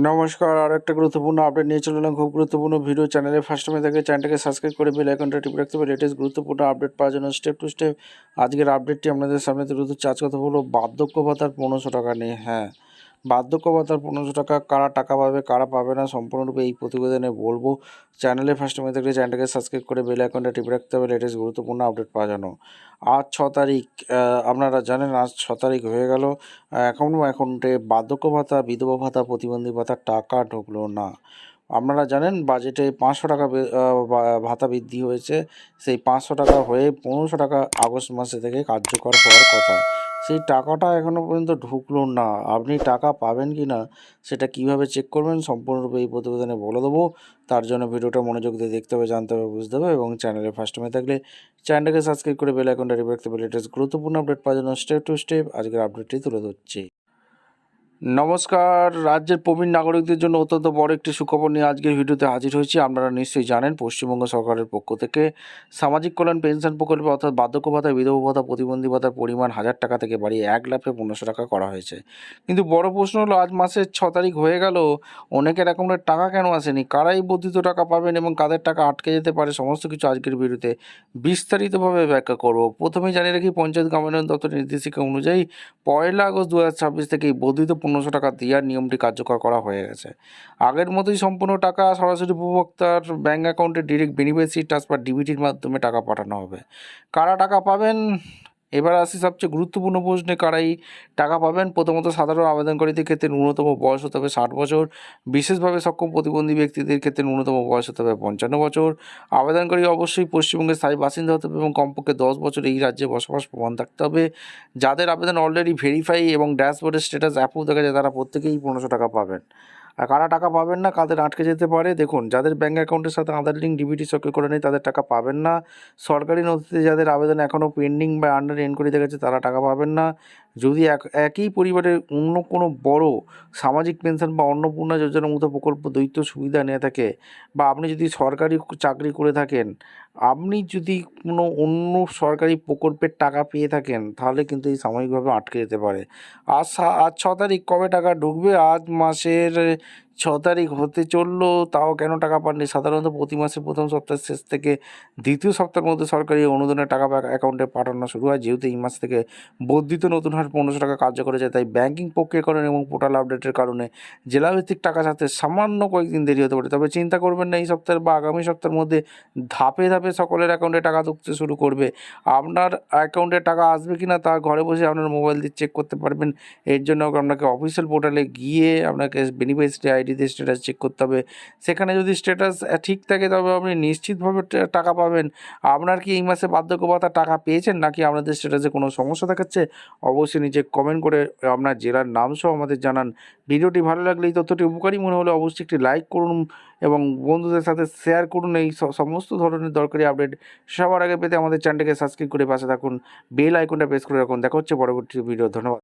নমস্কার, আর একটা গুরুত্বপূর্ণ আপডেট নিয়ে চলে এলাম। খুব গুরুত্বপূর্ণ ভিডিও। চ্যানেলে ফার্স্ট টাইমে থাকে চ্যানেলটাকে সাবস্ক্রাইব করে বেল আইকনটা টিপে রাখতে হবে লেটেস্ট গুরুত্বপূর্ণ আপডেট পাওয়ার জন্য। স্টেপ টু স্টেপ আজকের আপডেটটি আপনাদের সামনে তুলে ধরছি। আজ কথা হলো বার্ধক্য ভাতার 1500 টাকা নিয়ে। হ্যাঁ, বার্ধক্য ভাতার 1500 টাকা কারা টাকা পাবে কারা পাবে না সম্পূর্ণরূপে এই প্রতিবেদনে বলবো। চ্যানেলে ফার্স্ট টাইমে থাকলে চ্যানেলটাকে সাবস্ক্রাইব করে বেল আইকনটা টিপে রাখতে হবে লেটেস্ট গুরুত্বপূর্ণ আপডেট পাওয়ার জন্য। আজ 6 তারিখ, আপনারা জানেন আজ 6 তারিখ হয়ে গেল, এখনও অ্যাকাউন্টে বার্ধক্য ভাতা, বিধবা ভাতা, প্রতিবন্ধী ভাতার টাকা ঢুকলো না। আপনারা জানেন বাজেটে 500 টাকা ভাতা বৃদ্ধি হয়েছে। সেই 500 টাকা হয়ে 1500 টাকা আগস্ট মাসে থেকে কার্যকর হওয়ার কথা। সেই টাকাটা এখনও পর্যন্ত ঢুকলো না। আপনি টাকা পাবেন কি না সেটা কীভাবে চেক করবেন সম্পূর্ণরূপে এই প্রতিবেদনে বলে দেবো। তার জন্য ভিডিওটা মনোযোগ দিয়ে দেখতে হবে, জানতে হবে, বুঝতে হবে এবং চ্যানেলে ফার্স্ট টাইমে থাকলে চ্যানেলটাকে সাবস্ক্রাইব করে বেল আইকনটা টিপে রাখতে হবে লেটেস্ট গুরুত্বপূর্ণ আপডেট পাওয়ার জন্য। স্টেপ টু স্টেপ আজকের আপডেটটি তুলে ধরছি। নমস্কার, রাজ্যের প্রবীণ নাগরিকদের জন্য অত্যন্ত বড় একটি সুখবর নিয়ে আজকের ভিডিওতে হাজির হয়েছি। আপনারা নিশ্চয়ই জানেন পশ্চিমবঙ্গ সরকারের পক্ষ থেকে সামাজিক কল্যাণ পেনশন প্রকল্পে অর্থাৎ বার্ধক্য ভাতা, বিধবা ভাতা, প্রতিবন্ধী ভাতার পরিমাণ 1000 টাকা থেকে বাড়িয়ে 1,1500 টাকা করা হয়েছে। কিন্তু বড় প্রশ্ন হলো আজ মাসের 6 তারিখ হয়ে গেল, অনেকের অ্যাকাউন্টের টাকা কেন আসেনি, কারাই বর্ধিত টাকা পাবেন এবং কাদের টাকা আটকে যেতে পারে, সমস্ত কিছু আজকের ভিডিওতে বিস্তারিতভাবে ব্যাখ্যা করব। প্রথমেই জানিয়ে রাখি, পঞ্চায়েত গ্রামোন্নয়ন দপ্তরের নির্দেশিকা অনুযায়ী 1 আগস্ট 2026 থেকে এই বর্ধিত 1500 টাকা দেওয়ার নিয়মটি কার্যকর করা হয়ে গেছে। আগের মতোই সম্পূর্ণ টাকা সরাসরি উপভোক্তার ব্যাঙ্ক অ্যাকাউন্টে ডিরেক্ট বেনিফিশিয়ারি ট্রান্সফার ডিবিটির মাধ্যমে টাকা পাঠানো হবে। কারা টাকা পাবেন, এবার আসি সবচেয়ে গুরুত্বপূর্ণ প্রশ্নে, কারাই টাকা পাবেন। প্রথমত সাধারণ আবেদনকারীদের ক্ষেত্রে ন্যূনতম বয়স হতে হবে 60 বছর, বিশেষভাবে সক্ষম প্রতিবন্ধী ব্যক্তিদের ক্ষেত্রে ন্যূনতম বয়স হতে হবে 55 বছর। আবেদনকারী অবশ্যই পশ্চিমবঙ্গের স্থায়ী বাসিন্দা হতে হবে এবং কমপক্ষে 10 বছর এই রাজ্যে বসবাস প্রমাণ থাকতে হবে। যাদের আবেদন অলরেডি ভেরিফাই এবং ড্যাশবোর্ডের স্ট্যাটাস অ্যাপ্রুভ দেখা যায় তারা প্রত্যেকেই 1500 টাকা পাবেন। আর কারা টাকা পাবেন না, কাদের আটকে যেতে পারে, দেখুন যাদের ব্যাঙ্ক অ্যাকাউন্টের সাথে আধার লিঙ্ক ডিবিটি সক্রিয় করে নেই তাদের টাকা পাবেন না। সরকারি নথিতে যাদের আবেদন এখনও পেন্ডিং বা আন্ডার এনকোয়ারি গেছে তারা টাকা পাবেন না। যদি একই পরিবারের অন্য কোনো বড় সামাজিক পেনশন বা অন্নপূর্ণা যোজনার মতো প্রকল্প দ্বৈত সুবিধা নিয়ে থাকে, বা আপনি যদি সরকারি চাকরি করে থাকেন, আপনি যদি কোনো অন্য সরকারি প্রকল্পের টাকা পেয়ে থাকেন তাহলে কিন্তু এই সাময়িকভাবে আটকে যেতে পারে। আজ 6 তারিখ, কবে টাকা ঢুকবে? আজ মাসের 6 তারিখ হতে চললো, তাও কেন টাকা পাননি? সাধারণত প্রতি মাসের প্রথম সপ্তাহের শেষ থেকে দ্বিতীয় সপ্তাহের মধ্যে সরকারি অনুদানের টাকা অ্যাকাউন্টে পাঠানো শুরু হয়। যেহেতু এই মাস থেকে বর্ধিত নতুন হার 1500 টাকা কার্যকর হয়েছে, তাই ব্যাঙ্কিং প্রক্রিয়াকরণ এবং পোর্টাল আপডেটের কারণে জেলাভিত্তিক টাকা ছাড়তে সামান্য কয়েকদিন দেরি হতে পারে। তবে চিন্তা করবেন না, এই সপ্তাহের বা আগামী সপ্তাহের মধ্যে ধাপে ধাপে সকলের অ্যাকাউন্টে টাকা ঢুকতে শুরু করবে। আপনার অ্যাকাউন্টে টাকা আসবে কি না তা ঘরে বসে আপনার মোবাইল দিয়ে চেক করতে পারবেন। এর জন্য আপনাকে অফিসিয়াল পোর্টালে গিয়ে আপনাকে বেনিফিশিয়ারি আইডিতে স্ট্যাটাস চেক করতে হবে। সেখানে যদি স্ট্যাটাস ঠিক থাকে তবে আপনি নিশ্চিতভাবে টাকা পাবেন। আপনার কি এই মাসে বার্ধক্য ভাতার টাকা পেয়েছেন নাকি আপনাদের স্ট্যাটাসে কোনো সমস্যা দেখাচ্ছে? অবশ্যই নিচে কমেন্ট করে আপনার জেলার নাম সহ আমাদের জানান। ভিডিওটি ভালো লাগলে, এই তথ্যটি উপকারী মনে হলে অবশ্যই একটি লাইক করুন এবং বন্ধুদের সাথে শেয়ার করুন। এই সমস্ত ধরনের দরকারি আপডেট সবার আগে পেতে আমাদের চ্যানেলটাকে সাবস্ক্রাইব করে পাশে থাকুন, বেল আইকনটা প্রেস করে রাখুন। দেখা হচ্ছে পরবর্তী ভিডিও। ধন্যবাদ।